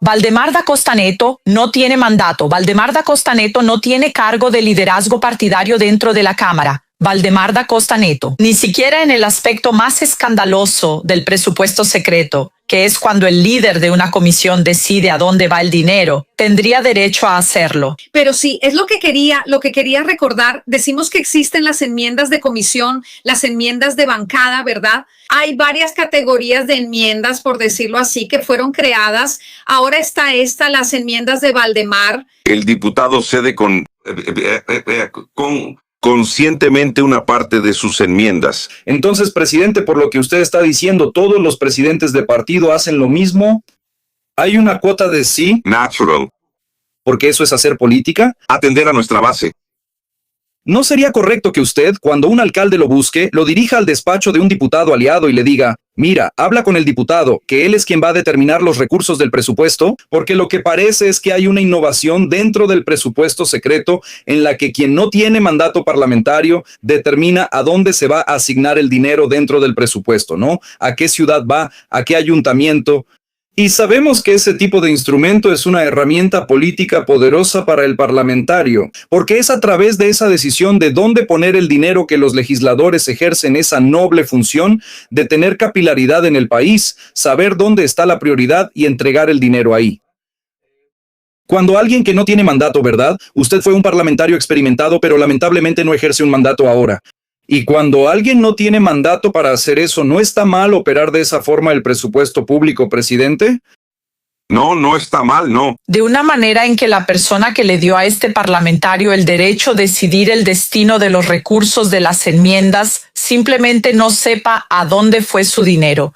Valdemar da Costa Neto no tiene mandato. Valdemar da Costa Neto no tiene cargo de liderazgo partidario dentro de la Cámara. Valdemar da Costa Neto, ni siquiera en el aspecto más escandaloso del presupuesto secreto, que es cuando el líder de una comisión decide a dónde va el dinero, tendría derecho a hacerlo. Pero sí, es lo que quería recordar. Decimos que existen las enmiendas de comisión, las enmiendas de bancada, ¿verdad? Hay varias categorías de enmiendas, por decirlo así, que fueron creadas. Ahora está las enmiendas de Valdemar. El diputado cede conscientemente una parte de sus enmiendas. Entonces, presidente, por lo que usted está diciendo, todos los presidentes de partido hacen lo mismo. ¿Hay una cuota de sí? Natural. Porque eso es hacer política. Atender a nuestra base. ¿No sería correcto que usted, cuando un alcalde lo busque, lo dirija al despacho de un diputado aliado y le diga, mira, habla con el diputado, que él es quien va a determinar los recursos del presupuesto? Porque lo que parece es que hay una innovación dentro del presupuesto secreto en la que quien no tiene mandato parlamentario determina a dónde se va a asignar el dinero dentro del presupuesto, ¿no? ¿A qué ciudad va? ¿A qué ayuntamiento? Y sabemos que ese tipo de instrumento es una herramienta política poderosa para el parlamentario, porque es a través de esa decisión de dónde poner el dinero que los legisladores ejercen esa noble función de tener capilaridad en el país, saber dónde está la prioridad y entregar el dinero ahí. Cuando alguien que no tiene mandato, ¿verdad? Usted fue un parlamentario experimentado, pero lamentablemente no ejerce un mandato ahora. Y cuando alguien no tiene mandato para hacer eso, ¿no está mal operar de esa forma el presupuesto público, presidente? No, no está mal, no. De una manera en que la persona que le dio a este parlamentario el derecho a decidir el destino de los recursos de las enmiendas simplemente no sepa a dónde fue su dinero.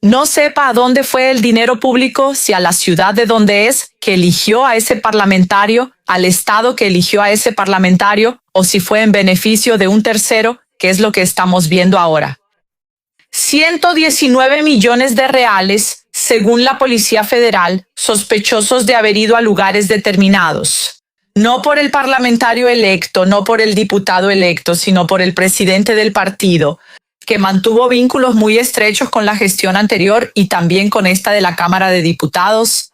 No sepa a dónde fue el dinero público, si a la ciudad de donde es, que eligió a ese parlamentario, al estado que eligió a ese parlamentario, o si fue en beneficio de un tercero, que es lo que estamos viendo ahora. 119 millones de reales, según la Policía Federal, sospechosos de haber ido a lugares determinados. No por el parlamentario electo, no por el diputado electo, sino por el presidente del partido, que mantuvo vínculos muy estrechos con la gestión anterior y también con esta de la Cámara de Diputados.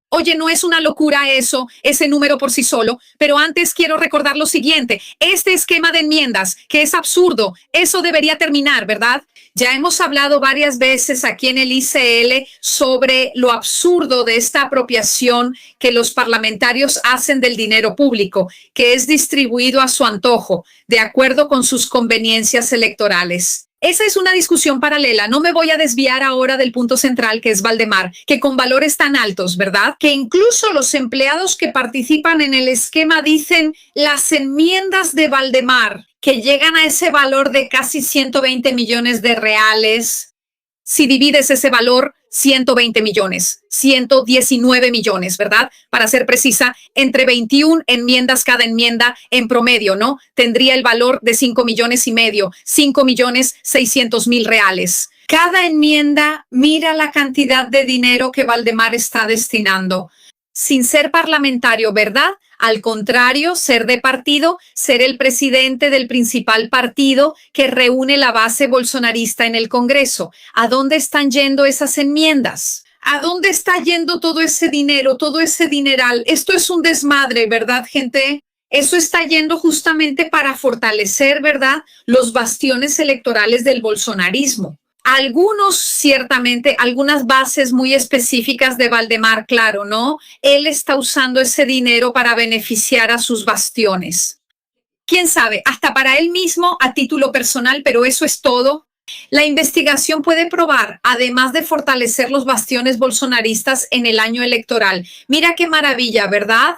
Oye, no es una locura eso, ese número por sí solo, pero antes quiero recordar lo siguiente. Este esquema de enmiendas, que es absurdo, eso debería terminar, ¿verdad? Ya hemos hablado varias veces aquí en el ICL sobre lo absurdo de esta apropiación que los parlamentarios hacen del dinero público, que es distribuido a su antojo, de acuerdo con sus conveniencias electorales. Esa es una discusión paralela. No me voy a desviar ahora del punto central, que es Valdemar, que con valores tan altos, ¿verdad? Que incluso los empleados que participan en el esquema dicen las enmiendas de Valdemar, que llegan a ese valor de casi 120 millones de reales. Si divides ese valor, 120 millones, 119 millones, ¿verdad? Para ser precisa, entre 21 enmiendas cada enmienda en promedio, ¿no? Tendría el valor de 5 millones y medio, 5.600.000 reales. Cada enmienda, mira la cantidad de dinero que Valdemar está destinando. Sin ser parlamentario, ¿verdad? Al contrario, ser de partido, ser el presidente del principal partido que reúne la base bolsonarista en el Congreso. ¿A dónde están yendo esas enmiendas? ¿A dónde está yendo todo ese dinero, todo ese dineral? Esto es un desmadre, ¿verdad, gente? Eso está yendo justamente para fortalecer, ¿verdad?, los bastiones electorales del bolsonarismo. Algunos, ciertamente, algunas bases muy específicas de Valdemar, claro, ¿no? Él está usando ese dinero para beneficiar a sus bastiones. ¿Quién sabe? Hasta para él mismo, a título personal, pero eso es todo. La investigación puede probar, además de fortalecer los bastiones bolsonaristas en el año electoral. Mira qué maravilla, ¿verdad?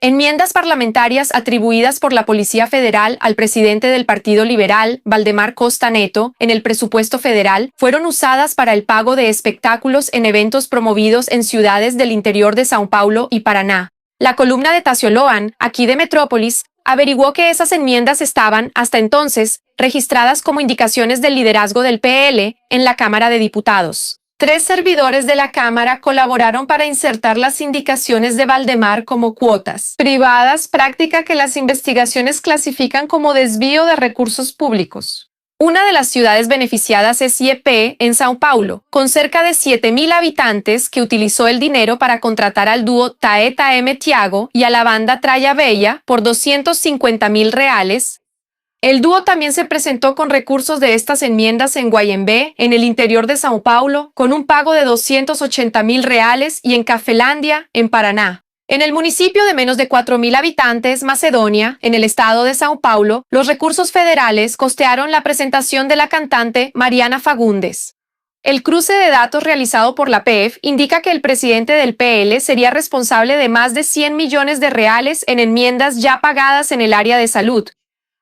Enmiendas parlamentarias atribuidas por la Policía Federal al presidente del Partido Liberal, Valdemar Costa Neto, en el presupuesto federal, fueron usadas para el pago de espectáculos en eventos promovidos en ciudades del interior de São Paulo y Paraná. La columna de Tacio Loan, aquí de Metrópolis, averiguó que esas enmiendas estaban, hasta entonces, registradas como indicaciones del liderazgo del PL en la Cámara de Diputados. 3 servidores de la Cámara colaboraron para insertar las indicaciones de Valdemar como cuotas privadas, práctica que las investigaciones clasifican como desvío de recursos públicos. Una de las ciudades beneficiadas es Iepé, en Sao Paulo, con cerca de 7.000 habitantes, que utilizó el dinero para contratar al dúo Taeta M. Thiago y a la banda Traya Bella por 250.000 reales. El dúo también se presentó con recursos de estas enmiendas en Guayembé, en el interior de Sao Paulo, con un pago de 280.000 reales, y en Cafelândia, en Paraná. En el municipio de menos de 4.000 habitantes, Macedonia, en el estado de Sao Paulo, los recursos federales costearon la presentación de la cantante Mariana Fagundes. El cruce de datos realizado por la PEF indica que el presidente del PL sería responsable de más de 100 millones de reales en enmiendas ya pagadas en el área de salud,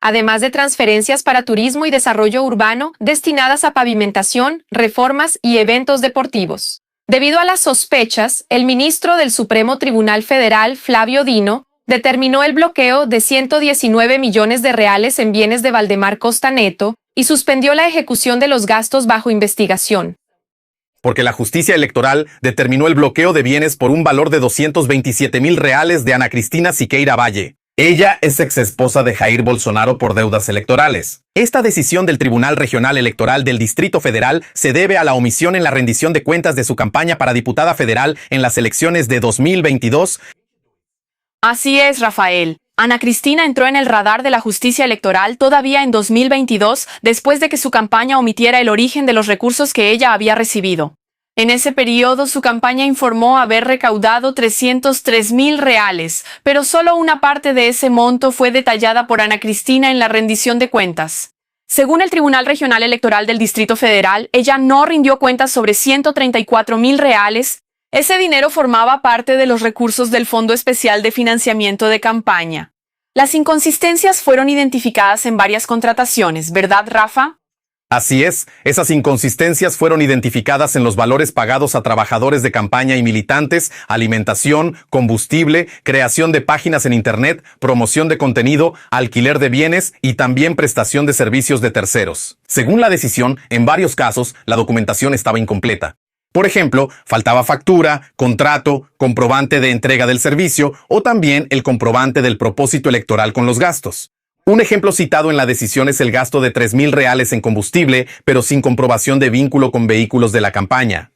además de transferencias para turismo y desarrollo urbano destinadas a pavimentación, reformas y eventos deportivos. Debido a las sospechas, el ministro del Supremo Tribunal Federal, Flavio Dino, determinó el bloqueo de 119 millones de reales en bienes de Valdemar Costa Neto y suspendió la ejecución de los gastos bajo investigación. Porque la justicia electoral determinó el bloqueo de bienes por un valor de 227.000 reales de Ana Cristina Siqueira Valle. Ella es exesposa de Jair Bolsonaro por deudas electorales. Esta decisión del Tribunal Regional Electoral del Distrito Federal se debe a la omisión en la rendición de cuentas de su campaña para diputada federal en las elecciones de 2022. Así es, Rafael. Ana Cristina entró en el radar de la justicia electoral todavía en 2022, después de que su campaña omitiera el origen de los recursos que ella había recibido. En ese periodo, su campaña informó haber recaudado 303.000 reales, pero solo una parte de ese monto fue detallada por Ana Cristina en la rendición de cuentas. Según el Tribunal Regional Electoral del Distrito Federal, ella no rindió cuentas sobre 134.000 reales. Ese dinero formaba parte de los recursos del Fondo Especial de Financiamiento de Campaña. Las inconsistencias fueron identificadas en varias contrataciones, ¿verdad, Rafa? Así es, esas inconsistencias fueron identificadas en los valores pagados a trabajadores de campaña y militantes, alimentación, combustible, creación de páginas en Internet, promoción de contenido, alquiler de bienes y también prestación de servicios de terceros. Según la decisión, en varios casos, la documentación estaba incompleta. Por ejemplo, faltaba factura, contrato, comprobante de entrega del servicio o también el comprobante del propósito electoral con los gastos. Un ejemplo citado en la decisión es el gasto de 3.000 reales en combustible, pero sin comprobación de vínculo con vehículos de la campaña.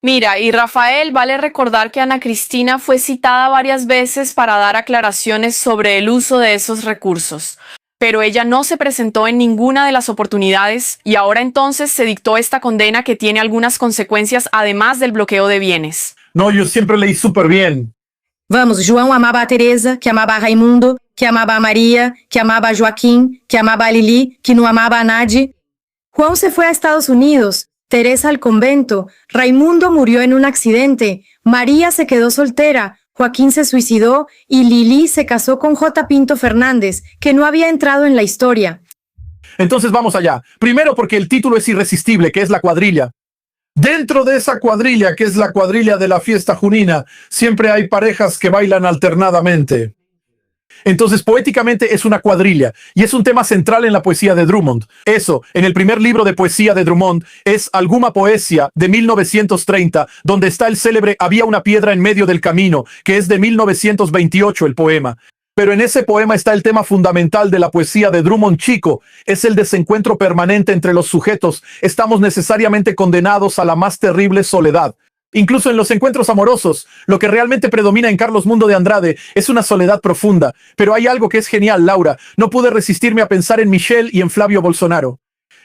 Mira, y Rafael, vale recordar que Ana Cristina fue citada varias veces para dar aclaraciones sobre el uso de esos recursos, pero ella no se presentó en ninguna de las oportunidades y ahora entonces se dictó esta condena que tiene algunas consecuencias además del bloqueo de bienes. No, yo siempre leí súper bien. Vamos, João amaba a Teresa, que amaba a Raimundo, que amaba a María, que amaba a Joaquín, que amaba a Lili, que no amaba a nadie. Juan se fue a Estados Unidos, Teresa al convento, Raimundo murió en un accidente, María se quedó soltera, Joaquín se suicidó y Lili se casó con J. Pinto Fernández, que no había entrado en la historia. Entonces vamos allá. Primero porque el título es irresistible, que es la cuadrilla. Dentro de esa cuadrilla, que es la cuadrilla de la fiesta junina, siempre hay parejas que bailan alternadamente. Entonces, poéticamente es una cuadrilla, y es un tema central en la poesía de Drummond. Eso, en el primer libro de poesía de Drummond, es Alguma Poesia, de 1930, donde está el célebre Había una piedra en medio del camino, que es de 1928 el poema. Pero en ese poema está el tema fundamental de la poesía de Drummond chico, es el desencuentro permanente entre los sujetos. Estamos necesariamente condenados a la más terrible soledad. Incluso en los encuentros amorosos, lo que realmente predomina en Carlos Mundo de Andrade es una soledad profunda. Pero hay algo que es genial, Laura. No pude resistirme a pensar en Michelle y en Flavio Bolsonaro.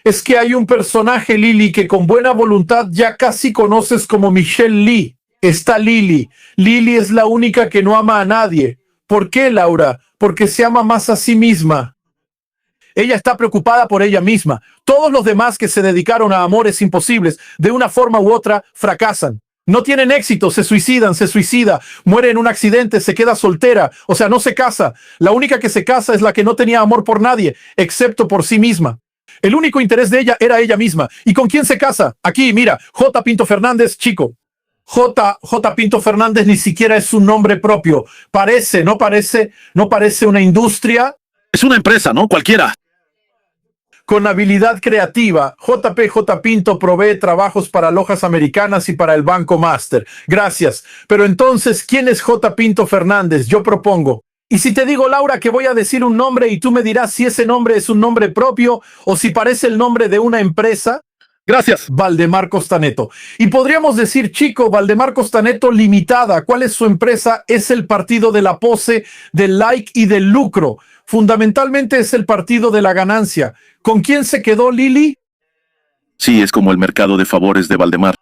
Es que hay un personaje, Lili, que con buena voluntad ya casi conoces como Michelle Lee. Está Lili. Lili es la única que no ama a nadie. ¿Por qué, Laura? Porque se ama más a sí misma. Ella está preocupada por ella misma. Todos los demás que se dedicaron a amores imposibles, de una forma u otra, fracasan. No tienen éxito, se suicida, muere en un accidente, se queda soltera, o sea, no se casa. La única que se casa es la que no tenía amor por nadie, excepto por sí misma. El único interés de ella era ella misma. ¿Y con quién se casa? Aquí, mira, J. Pinto Fernández, chico. J. Pinto Fernández ni siquiera es un nombre propio. No parece una industria. Es una empresa, ¿no? Cualquiera. Con habilidad creativa, J. Pinto provee trabajos para Lojas Americanas y para el Banco Master. Gracias. Pero entonces, ¿quién es J. Pinto Fernández? Yo propongo. Y si te digo, Laura, que voy a decir un nombre y tú me dirás si ese nombre es un nombre propio o si parece el nombre de una empresa. Gracias. Valdemar Costaneto. Y podríamos decir, chico, Valdemar Costaneto Limitada. ¿Cuál es su empresa? Es el partido de la pose, del like y del lucro. Fundamentalmente es el partido de la ganancia. ¿Con quién se quedó Lili? Sí, es como el mercado de favores de Valdemar.